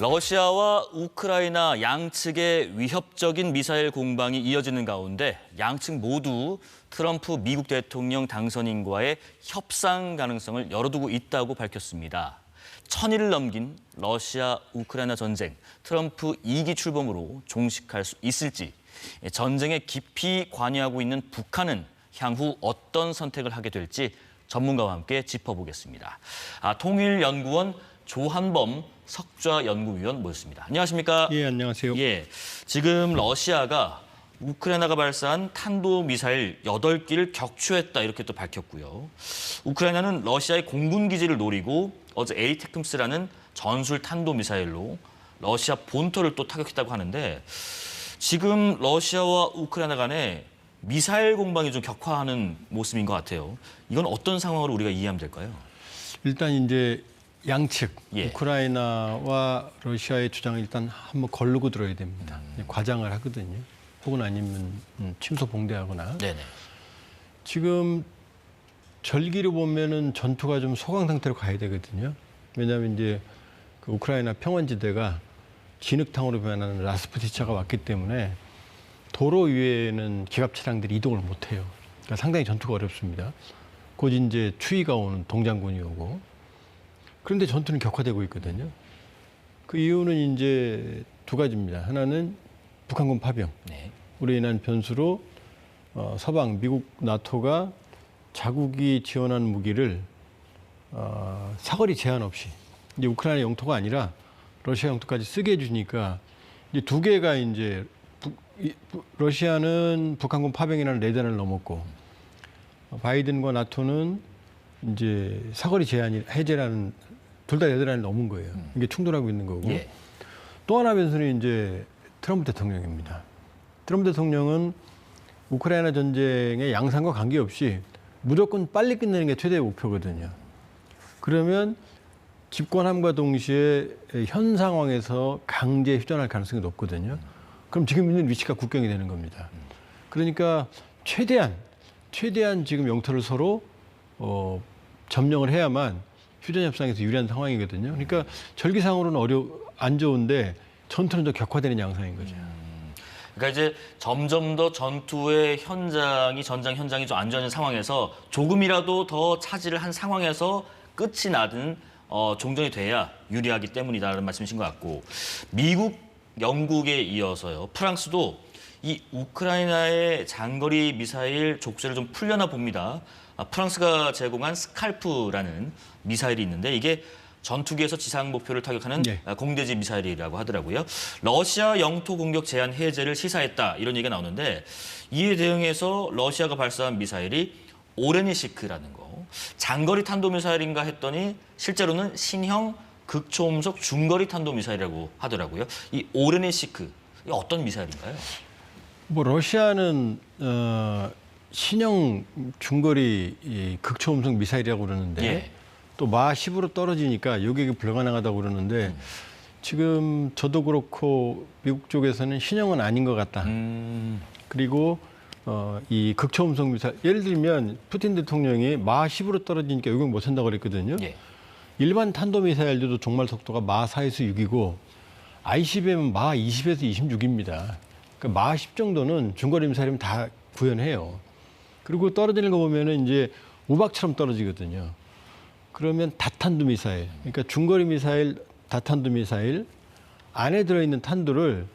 러시아와 우크라이나 양측의 위협적인 미사일 공방이 이어지는 가운데 양측 모두 트럼프 미국 대통령 당선인과의 협상 가능성을 열어두고 있다고 밝혔습니다. 1000일을 넘긴 러시아 우크라이나 전쟁, 트럼프 2기 출범으로 종식할 수 있을지, 전쟁에 깊이 관여하고 있는 북한은 향후 어떤 선택을 하게 될지 전문가와 함께 짚어보겠습니다. 통일연구원 조한범 석좌연구위원 모셨습니다. 안녕하십니까? 예, 안녕하세요. 예, 지금 러시아가 우크라이나가 발사한 탄도미사일 8기를 격추했다 이렇게 또 밝혔고요. 우크라이나는 러시아의 공군 기지를 노리고 어제 에이테크스라는 전술 탄도미사일로 러시아 본토를 또 타격했다고 하는데 지금 러시아와 우크라이나 간에 미사일 공방이 좀 격화하는 모습인 것 같아요. 이건 어떤 상황으로 우리가 이해하면 될까요? 일단 이제 양측, 예. 우크라이나와 러시아의 주장을 일단 한번 거르고 들어야 됩니다. 과장을 하거든요. 혹은 아니면 침소봉대하거나. 네네. 지금 절기로 보면은 전투가 좀 소강 상태로 가야 되거든요. 왜냐하면 이제 그 우크라이나 평원지대가 진흙탕으로 변하는 라스푸티차가 왔기 때문에 도로 위에는 기갑 차량들이 이동을 못 해요. 그러니까 상당히 전투가 어렵습니다. 곧 이제 추위가 오는 동장군이 오고. 그런데 전투는 격화되고 있거든요. 그 이유는 이제 두 가지입니다. 하나는 북한군 파병. 네. 우리 인한 변수로 서방, 미국, 나토가 자국이 지원한 무기를 사거리 제한 없이 이제 우크라이나 영토가 아니라 러시아 영토까지 쓰게 해주니까 이제 두 개가 이제 러시아는 북한군 파병이라는 레단을 넘었고 바이든과 나토는 이제 사거리 제한 해제라는 둘 다 레단을 넘은 거예요. 이게 충돌하고 있는 거고. 예. 또 하나 변수는 이제 트럼프 대통령입니다. 트럼프 대통령은 우크라이나 전쟁의 양상과 관계없이 무조건 빨리 끝내는 게 최대의 목표거든요. 그러면 집권함과 동시에 현 상황에서 강제 휴전할 가능성이 높거든요. 그럼 지금 있는 위치가 국경이 되는 겁니다. 그러니까 최대한 지금 영토를 서로 점령을 해야만 휴전 협상에서 유리한 상황이거든요. 그러니까 절기상으로는 안 좋은데 전투는 더 격화되는 양상인 거죠. 그러니까 이제 점점 더 전투의 전장 현장이 좀 안 좋아지는 상황에서 조금이라도 더 차지를 한 상황에서 끝이 나든 종전이 돼야 유리하기 때문이다라는 말씀이신 것 같고 미국, 영국에 이어서요. 프랑스도 이 우크라이나의 장거리 미사일 족쇄를 좀 풀려나 봅니다. 프랑스가 제공한 스칼프라는 미사일이 있는데 이게 전투기에서 지상 목표를 타격하는 네. 공대지 미사일이라고 하더라고요. 러시아 영토 공격 제한 해제를 시사했다 이런 얘기가 나오는데 이에 대응해서 러시아가 발사한 미사일이 오레니시크라는 거. 장거리 탄도미사일인가 했더니 실제로는 신형 극초음속 중거리 탄도미사일이라고 하더라고요. 이 오레니시크, 이 어떤 미사일인가요? 러시아는 신형 중거리 극초음속 미사일이라고 그러는데 예. 또 마 10으로 떨어지니까 요격이 불가능하다고 그러는데 지금 저도 그렇고 미국 쪽에서는 신형은 아닌 것 같다. 그리고 이 극초음속 미사일 예를 들면 푸틴 대통령이 마 10으로 떨어지니까 요격 못 한다고 그랬거든요. 예. 일반 탄도미사일들도 종말 속도가 마 4에서 6이고 ICBM은 마 20에서 26입니다. 그러니까 마 10 정도는 중거리 미사일이면 다 구현해요. 그리고 떨어지는 거 보면은 이제 우박처럼 떨어지거든요. 그러면 다탄두 미사일, 그러니까 중거리 미사일, 다탄두 미사일 안에 들어있는 탄두를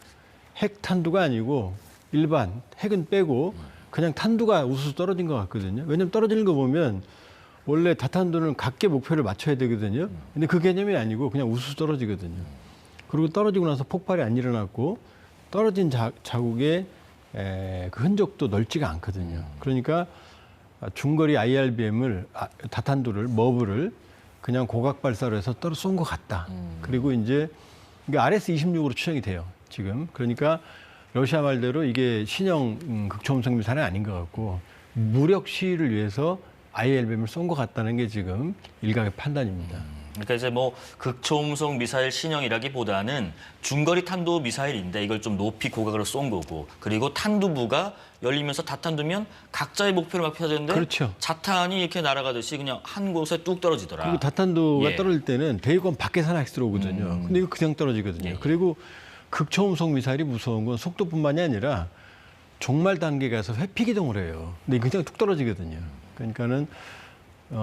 핵 탄두가 아니고 일반 핵은 빼고 그냥 탄두가 우수수 떨어진 것 같거든요. 왜냐하면 떨어지는 거 보면 원래 다탄두는 각계 목표를 맞춰야 되거든요. 근데 그 개념이 아니고 그냥 우수수 떨어지거든요. 그리고 떨어지고 나서 폭발이 안 일어났고 떨어진 자국의 그 흔적도 넓지가 않거든요. 그러니까 중거리 IRBM을 다탄두를 머브를 그냥 고각 발사로 해서 쏜 것 같다. 그리고 이제 이게 RS-26으로 추정이 돼요. 지금 그러니까 러시아 말대로 이게 신형 극초음속 미사일은 아닌 것 같고 무력 시위를 위해서 IRBM을 쏜 것 같다는 게 지금 일각의 판단입니다. 그러니까 이제 뭐 극초음속 미사일 신형이라기보다는 중거리 탄도 미사일인데 이걸 좀 높이 고각으로 쏜 거고, 그리고 탄두부가 열리면서 다탄두면 각자의 목표를 막 펴졌는데 그렇죠. 자탄이 이렇게 날아가듯이 그냥 한 곳에 뚝 떨어지더라. 그리고 다탄두가 예. 떨어질 때는 대유관 밖에서 하나씩 들어오거든요. 근데 이거 그냥 떨어지거든요. 예. 그리고 극초음속 미사일이 무서운 건 속도뿐만이 아니라 종말 단계 가서 회피 기동을 해요. 근데 이거 그냥 뚝 떨어지거든요. 그러니까는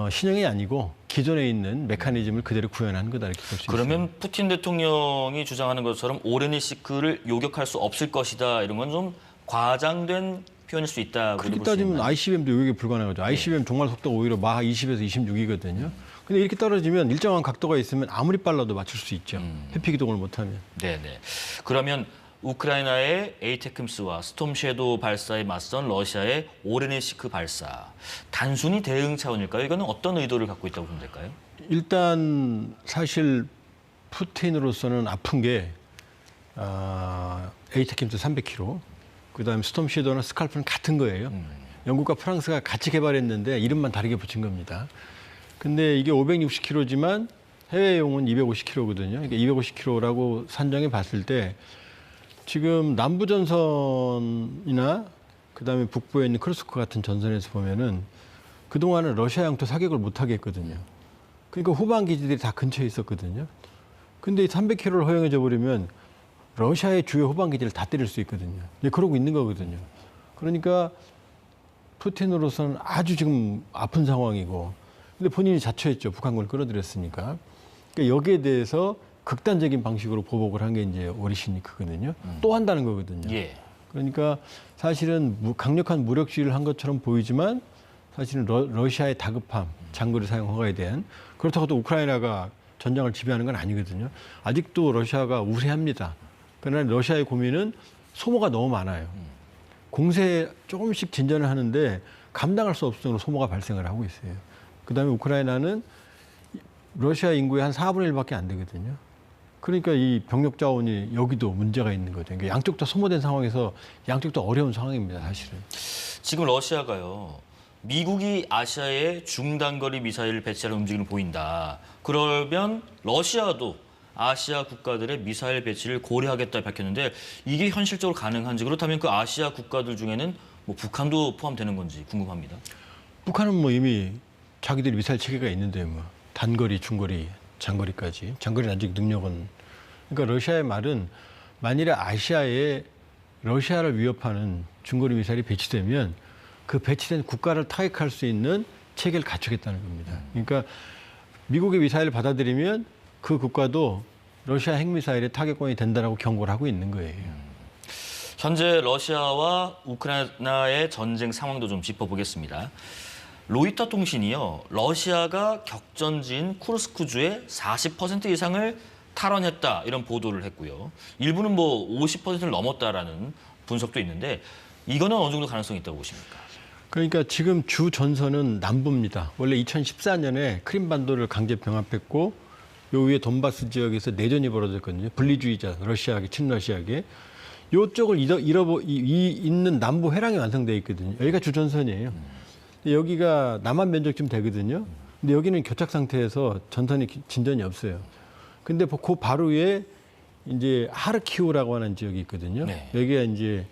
신형이 아니고 기존에 있는 메커니즘을 그대로 구현한 거다 이렇게 볼 수 있어요. 그러면 푸틴 대통령이 주장하는 것처럼 오레니시크를 요격할 수 없을 것이다, 이런 건 좀 과장된 표현일 수 있다고 그렇게 볼 수 따지면 있나요? ICBM도 요격이 불가능하죠. ICBM 종말 속도가 오히려 마하 20에서 26이거든요. 근데 이렇게 떨어지면 일정한 각도가 있으면 아무리 빨라도 맞출 수 있죠. 회피 기동을 못하면. 네네. 그러면 우크라이나의 에이테크임스와 스톰 섀도우 발사에 맞선 러시아의 오레니시크 발사, 단순히 대응 차원일까요? 이거는 어떤 의도를 갖고 있다고 보면 될까요? 일단 사실 푸틴으로서는 아픈 게 에이테킴스 300km, 그다음에 스톰 섀도우나 스칼프는 같은 거예요. 영국과 프랑스가 같이 개발했는데 이름만 다르게 붙인 겁니다. 근데 이게 560km지만 해외용은 250km거든요. 그러니까 250km라고 산정해 봤을 때 지금 남부 전선이나 그다음에 북부에 있는 크루스크 같은 전선에서 보면은 그동안은 러시아 영토 사격을 못 하게 했거든요. 그러니까 후방 기지들이 다 근처에 있었거든요. 근데 이 300km를 허용해져 버리면 러시아의 주요 후방 기지를 다 때릴 수 있거든요. 이제 그러고 있는 거거든요. 그러니까 푸틴으로서는 아주 지금 아픈 상황이고, 근데 본인이 자처했죠. 북한군을 끌어들였으니까. 그러니까 여기에 대해서 극단적인 방식으로 보복을 한 게 이제 오리시니크거든요. 또 한다는 거거든요. 예. 그러니까 사실은 강력한 무력 시위를 한 것처럼 보이지만 사실은 러시아의 다급함, 장거리 사용 허가에 대한, 그렇다고 또 우크라이나가 전장을 지배하는 건 아니거든요. 아직도 러시아가 우세합니다. 그러나 러시아의 고민은 소모가 너무 많아요. 공세에 조금씩 진전을 하는데 감당할 수 없을 정도로 소모가 발생을 하고 있어요. 그다음에 우크라이나는 러시아 인구의 한 4분의 1밖에 안 되거든요. 그러니까 이 병력 자원이 여기도 문제가 있는 거죠. 그러니까 양쪽 다 소모된 상황에서 양쪽 다 어려운 상황입니다, 사실은. 지금 러시아가요, 미국이 아시아에 중단거리 미사일을 배치하는 움직임을 보인다. 그러면 러시아도 아시아 국가들의 미사일 배치를 고려하겠다 밝혔는데, 이게 현실적으로 가능한지, 그렇다면 그 아시아 국가들 중에는 뭐 북한도 포함되는 건지 궁금합니다. 북한은 뭐 이미 자기들이 미사일 체계가 있는데 뭐 단거리, 중거리, 장거리까지. 장거리는 아직 능력은. 그러니까 러시아의 말은 만일에 아시아에 러시아를 위협하는 중거리 미사일이 배치되면 그 배치된 국가를 타격할 수 있는 체계를 갖추겠다는 겁니다. 그러니까 미국의 미사일을 받아들이면 그 국가도 러시아 핵미사일의 타격권이 된다라고 경고를 하고 있는 거예요. 현재 러시아와 우크라이나의 전쟁 상황도 좀 짚어보겠습니다. 로이터 통신이요, 러시아가 격전지인 쿠르스크주의 40% 이상을 탈환했다, 이런 보도를 했고요. 일부는 뭐 50%를 넘었다라는 분석도 있는데, 이거는 어느 정도 가능성이 있다고 보십니까? 그러니까 지금 주 전선은 남부입니다. 원래 2014년에 크림반도를 강제 병합했고 요 위에 돈바스 지역에서 내전이 벌어졌거든요. 분리주의자, 러시아계, 친러시아계. 요쪽을 잇는 남부 회랑이 완성되어 있거든요. 여기가 주 전선이에요. 여기가 남한 면적쯤 되거든요. 근데 여기는 교착 상태에서 전선이 진전이 없어요. 근데 그 바로 위에 이제 하르키우라고 하는 지역이 있거든요. 네. 여기가 이제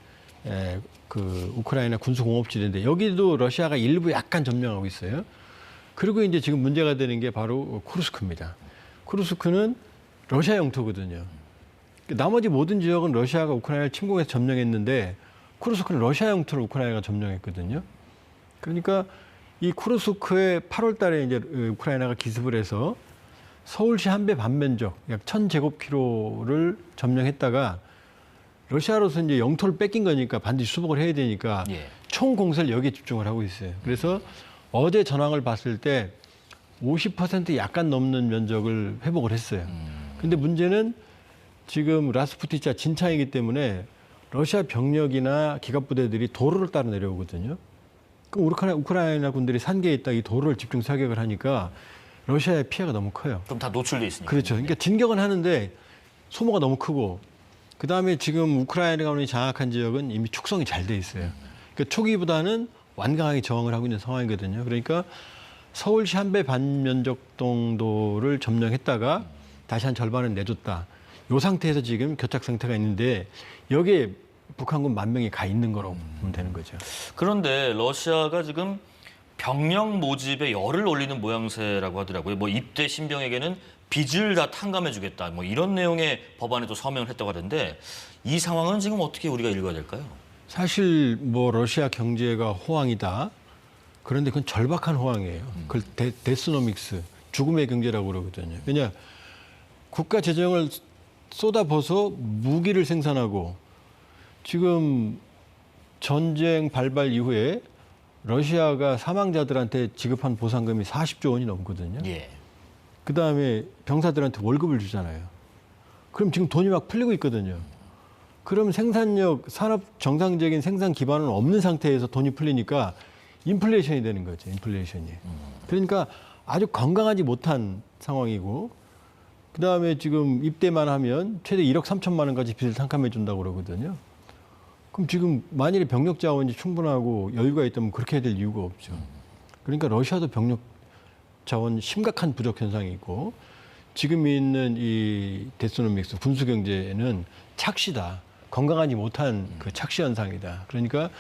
그 우크라이나 군수공업지대인데 여기도 러시아가 일부 약간 점령하고 있어요. 그리고 이제 지금 문제가 되는 게 바로 쿠르스크입니다. 쿠르스크는 러시아 영토거든요. 나머지 모든 지역은 러시아가 우크라이나를 침공해서 점령했는데 쿠르스크는 러시아 영토를 우크라이나가 점령했거든요. 그러니까 이 쿠르스크에 8월 달에 이제 우크라이나가 기습을 해서 서울시 한 배 반 면적, 약 1000제곱킬로를 점령했다가 러시아로서 이제 영토를 뺏긴 거니까 반드시 수복을 해야 되니까 예. 총 공세를 여기에 집중을 하고 있어요. 그래서 어제 전황을 봤을 때 50% 약간 넘는 면적을 회복을 했어요. 근데 문제는 지금 라스푸티차 진창이기 때문에 러시아 병력이나 기갑부대들이 도로를 따라 내려오거든요. 그럼 우크라이나 군들이 산계에 있다 이 도로를 집중 사격을 하니까 러시아의 피해가 너무 커요. 그럼 다 노출돼 있으니까. 그렇죠. 그러니까 진격은 하는데 소모가 너무 크고, 그 다음에 지금 우크라이나군이 장악한 지역은 이미 축성이 잘 돼 있어요. 그러니까 초기보다는 완강하게 저항을 하고 있는 상황이거든요. 그러니까 서울시 한 배 반 면적 정도를 점령했다가 다시 한 절반을 내줬다. 이 상태에서 지금 교착 상태가 있는데 여기에 북한군 10,000명이 가 있는 거라고 보면 되는 거죠. 그런데 러시아가 지금 병력 모집에 열을 올리는 모양새라고 하더라고요. 뭐 입대 신병에게는 빚을 다 탕감해주겠다. 뭐 이런 내용의 법안에 또 서명을 했다고 하던데 이 상황은 지금 어떻게 우리가 읽어야 될까요? 사실 뭐 러시아 경제가 호황이다. 그런데 그건 절박한 호황이에요. 그걸 데스노믹스, 죽음의 경제라고 그러거든요. 왜냐 국가 재정을 쏟아부어서 무기를 생산하고 지금 전쟁 발발 이후에 러시아가 사망자들한테 지급한 보상금이 40조 원이 넘거든요. 예. 그다음에 병사들한테 월급을 주잖아요. 그럼 지금 돈이 막 풀리고 있거든요. 그럼 생산력, 산업 정상적인 생산 기반은 없는 상태에서 돈이 풀리니까 인플레이션이 되는 거죠. 인플레이션이. 그러니까 아주 건강하지 못한 상황이고 그다음에 지금 입대만 하면 최대 1억 3천만 원까지 빚을 탕감해 준다고 그러거든요. 그럼 지금 만일에 병력 자원이 충분하고 여유가 있다면 그렇게 해야 될 이유가 없죠. 그러니까 러시아도 병력 자원 심각한 부족 현상이 있고 지금 있는 이 데스노믹스 군수 경제는 착시다. 건강하지 못한 그 착시 현상이다. 그러니까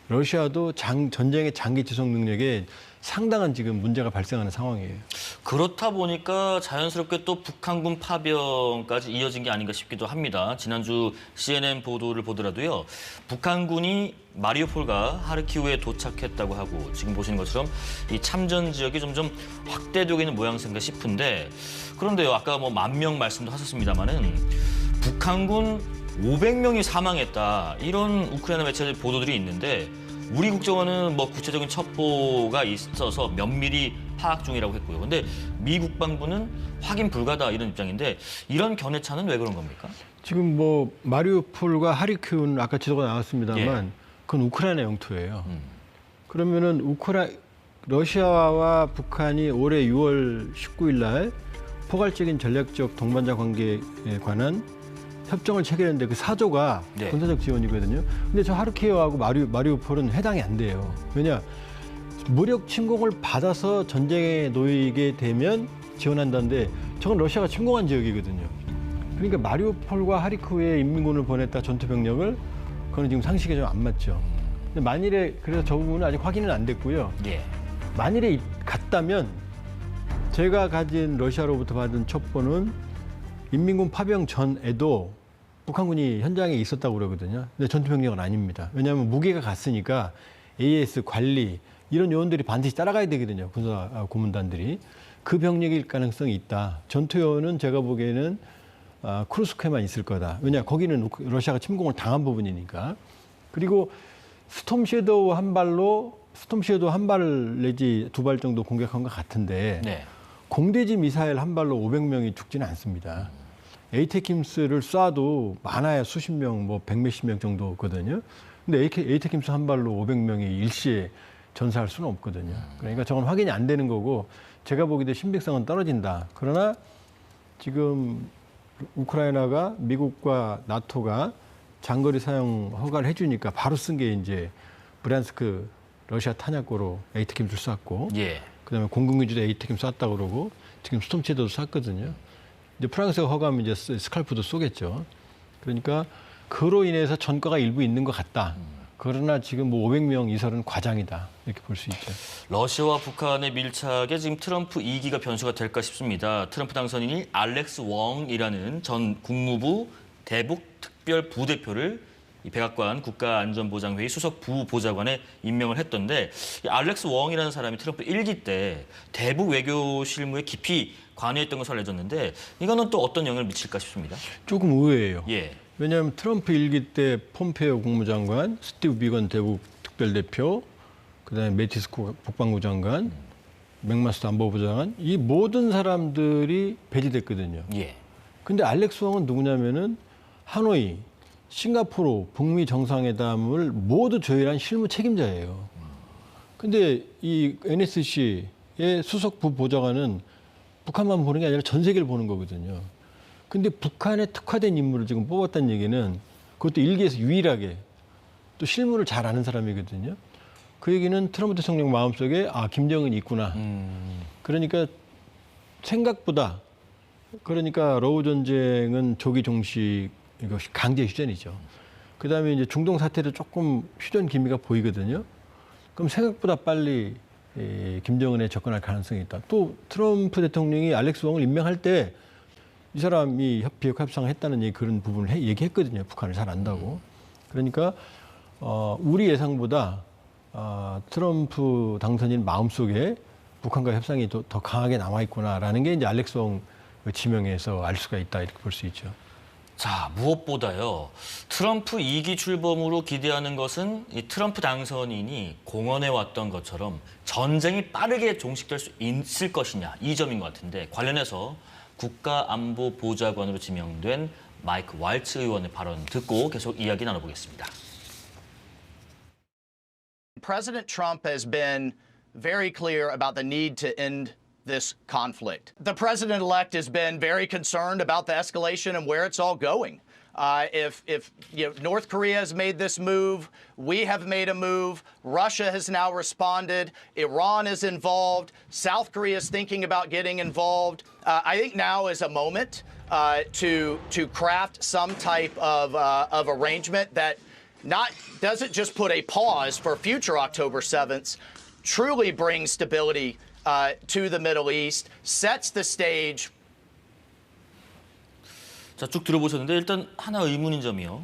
러시아도 전쟁의 장기 지속 능력에 상당한 지금 문제가 발생하는 상황이에요. 그렇다 보니까 자연스럽게 또 북한군 파병까지 이어진 게 아닌가 싶기도 합니다. 지난주 CNN 보도를 보더라도요. 북한군이 마리우폴과 하르키우에 도착했다고 하고 지금 보시는 것처럼 이 참전 지역이 점점 확대되고 있는 모양새인가 싶은데 그런데요. 아까 뭐 10,000명 말씀도 하셨습니다마는 북한군 500명이 사망했다. 이런 우크라이나 매체들 보도들이 있는데 우리 국정원은 뭐 구체적인 첩보가 있어서 면밀히 파악 중이라고 했고요. 근데 미 국방부는 확인 불가다 이런 입장인데 이런 견해차는 왜 그런 겁니까? 지금 뭐 마리우폴과 하르키우는 아까 지도가 나왔습니다만 예. 그건 우크라이나 영토예요. 그러면은 러시아와 북한이 올해 6월 19일 날 포괄적인 전략적 동반자 관계에 관한 협정을 체결했는데 그 4조가 네. 군사적 지원이거든요. 근데 저 하르키우하고 마리우폴은 해당이 안 돼요. 왜냐? 무력 침공을 받아서 전쟁에 놓이게 되면 지원한다는데 저건 러시아가 침공한 지역이거든요. 그러니까 마리우폴과 하르키우에 인민군을 보냈다 전투 병력을 그거는 지금 상식에 좀 안 맞죠. 근데 만일에 그래서 저 부분은 아직 확인은 안 됐고요. 예. 만일에 갔다면 제가 가진 러시아로부터 받은 첩보는 인민군 파병 전에도 북한군이 현장에 있었다고 그러거든요. 근데 전투병력은 아닙니다. 왜냐하면 무기가 갔으니까 AS 관리 이런 요원들이 반드시 따라가야 되거든요. 군사 고문단들이. 그 병력일 가능성이 있다. 전투요원은 제가 보기에는 크루스크에만 있을 거다. 왜냐 거기는 러시아가 침공을 당한 부분이니까. 그리고 스톰 섀도우 한 발 내지 2발 정도 공격한 것 같은데 네. 공대지 미사일 한 발로 500명이 죽지는 않습니다. 에이테킴스를 쏴도 많아야 수십 명, 뭐 100몇십 명 정도거든요. 근데 에이테킴스 한 발로 500명이 일시에 전사할 수는 없거든요. 그러니까 저건 확인이 안 되는 거고 제가 보기에도 신빙성은 떨어진다. 그러나 지금 우크라이나가 미국과 나토가 장거리 사용 허가를 해주니까 바로 쓴 게 이제 브란스크 러시아 탄약고로 에이테킴스를 쐈고 예. 그다음에 공군기지도 에이테킴 쐈다고 그러고 지금 스톰체도 쐈거든요. 이제 프랑스가 허가하면 이제 스칼프도 쏘겠죠. 그러니까 그로 인해서 전과가 일부 있는 것 같다. 그러나 지금 뭐 500명 이설은 과장이다. 이렇게 볼 수 있죠. 러시아와 북한의 밀착에 지금 트럼프 2기가 변수가 될까 싶습니다. 트럼프 당선인이 알렉스 웡이라는 전 국무부 대북 특별 부대표를 이 백악관 국가안전보장회의 수석 부보좌관에 임명을 했던데 이 알렉스 웡이라는 사람이 트럼프 1기 때 대북 외교 실무에 깊이 관여했던 것으로 알려졌는데 이거는 또 어떤 영향을 미칠까 싶습니다. 조금 의외예요. 예. 왜냐하면 트럼프 1기 때 폼페이오 국무장관, 스티브 비건 대북 특별대표, 그다음에 매티스 국방부 장관, 맥마스터 안보부 장관 이 모든 사람들이 배제됐거든요. 예. 근데 알렉스 웡은 누구냐면은 하노이, 싱가포르 북미 정상회담을 모두 조율한 실무 책임자예요. 근데 이 NSC의 수석 부보좌관은 북한만 보는 게 아니라 전 세계를 보는 거거든요. 근데 북한에 특화된 인물을 지금 뽑았다는 얘기는 그것도 일기에서 유일하게 또 실무를 잘 아는 사람이거든요. 그 얘기는 트럼프 대통령 마음속에 김정은이 있구나. 그러니까 생각보다 그러니까 러우 전쟁은 조기 종식 이것이 강제 휴전이죠. 그다음에 이제 중동 사태도 조금 휴전 기미가 보이거든요. 그럼 생각보다 빨리 김정은에 접근할 가능성이 있다. 또 트럼프 대통령이 알렉스 왕을 임명할 때 이 사람이 비핵화 협상을 했다는 그런 부분을 얘기했거든요. 북한을 잘 안다고. 그러니까 우리 예상보다 트럼프 당선인 마음속에 북한과 협상이 더 강하게 남아있구나라는 게 이제 알렉스 왕 지명에서 알 수가 있다 이렇게 볼 수 있죠. 자, 무엇보다요. 트럼프 2기 출범으로 기대하는 것은 이 트럼프 당선인이 공언해 왔던 것처럼 전쟁이 빠르게 종식될 수 있을 것이냐 이 점인 것 같은데 관련해서 국가안보보좌관으로 지명된 마이크 왈츠 의원의 발언 듣고 계속 이야기 나눠보겠습니다. President Trump has been very clear about the need to end this conflict. The president-elect has been very concerned about the escalation and where it's all going. If North Korea has made this move, we have made a move. Russia has now responded. Iran is involved. South Korea is thinking about getting involved. I think now is a moment to craft some type of arrangement that doesn't just put a pause for future October 7th, truly brings stability to the Middle East, sets the stage. 자, 쭉 들어보셨는데 일단 하나 의문인 점이요.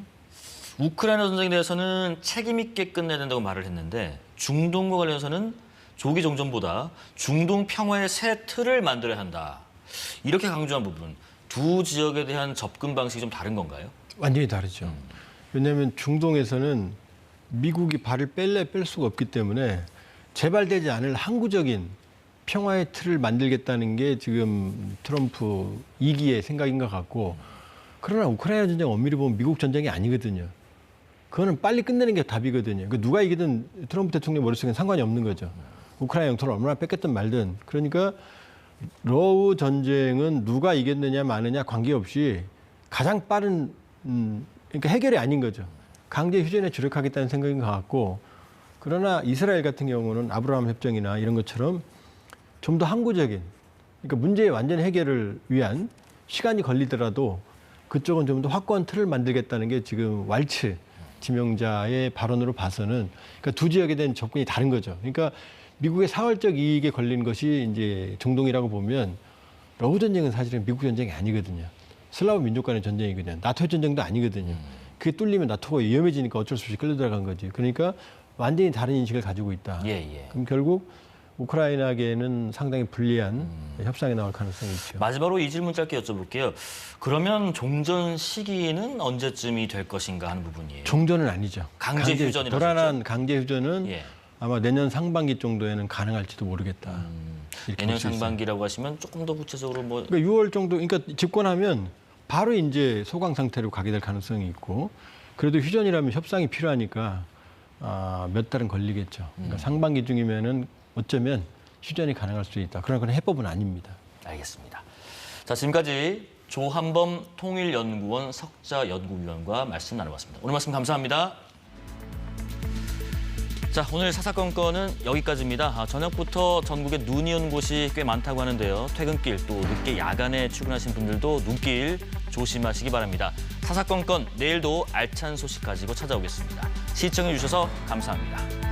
우크라이나 전쟁에 대해서는 책임 있게 끝내야 된다고 말을 했는데 중동과 관련해서는 조기 종전보다 중동 평화의 새 틀을 만들어야 한다. 이렇게 강조한 부분, 두 지역에 대한 접근 방식이 좀 다른 건가요? 완전히 다르죠. 왜냐하면 중동에서는 미국이 발을 뺄 수가 없기 때문에 재발되지 않을 항구적인 평화의 틀을 만들겠다는 게 지금 트럼프 2기의 생각인 것 같고, 그러나 우크라이나 전쟁 엄밀히 보면 미국 전쟁이 아니거든요. 그거는 빨리 끝내는 게 답이거든요. 누가 이기든 트럼프 대통령 머릿속에는 상관이 없는 거죠. 우크라이나 영토를 얼마나 뺏겼든 말든. 그러니까 러우 전쟁은 누가 이겼느냐 마느냐 관계없이 가장 빠른 그러니까 해결이 아닌 거죠. 강제 휴전에 주력하겠다는 생각인 것 같고, 그러나 이스라엘 같은 경우는 아브라함 협정이나 이런 것처럼 좀 더 항구적인, 그러니까 문제의 완전 해결을 위한 시간이 걸리더라도 그쪽은 좀 더 확고한 틀을 만들겠다는 게 지금 왈츠 지명자의 발언으로 봐서는, 그러니까 두 지역에 대한 접근이 다른 거죠. 그러니까 미국의 사활적 이익에 걸린 것이 이제 중동이라고 보면 러우 전쟁은 사실은 미국 전쟁이 아니거든요. 슬라브 민족 간의 전쟁이거든요. 나토 전쟁도 아니거든요. 그게 뚫리면 나토가 위험해지니까 어쩔 수 없이 끌려들어간 거지. 그러니까 완전히 다른 인식을 가지고 있다. 그럼 결국 우크라이나계는 상당히 불리한 협상이 나올 가능성이 있죠. 마지막으로 이 질문 짧게 여쭤볼게요. 그러면 종전 시기는 언제쯤이 될 것인가 하는 부분이에요. 종전은 아니죠. 강제 휴전이라고 도란한 강제 휴전은 아마 내년 상반기 정도에는 가능할지도 모르겠다. 내년 상반기라고 하시면 조금 더 구체적으로 뭐. 그러니까 6월 정도, 그러니까 집권하면 바로 이제 소강 상태로 가게 될 가능성이 있고, 그래도 휴전이라면 협상이 필요하니까 몇 달은 걸리겠죠. 그러니까 상반기 중이면은 어쩌면 휴전이 가능할 수 있다. 그러나 그건 해법은 아닙니다. 알겠습니다. 자, 지금까지 조한범 통일연구원 석자연구위원과 말씀 나눠봤습니다. 오늘 말씀 감사합니다. 자, 오늘 사사건건은 여기까지입니다. 저녁부터 전국에 눈이 오는 곳이 꽤 많다고 하는데요. 퇴근길 또 늦게 야간에 출근하신 분들도 눈길 조심하시기 바랍니다. 사사건건 내일도 알찬 소식 가지고 찾아오겠습니다. 시청해 주셔서 감사합니다.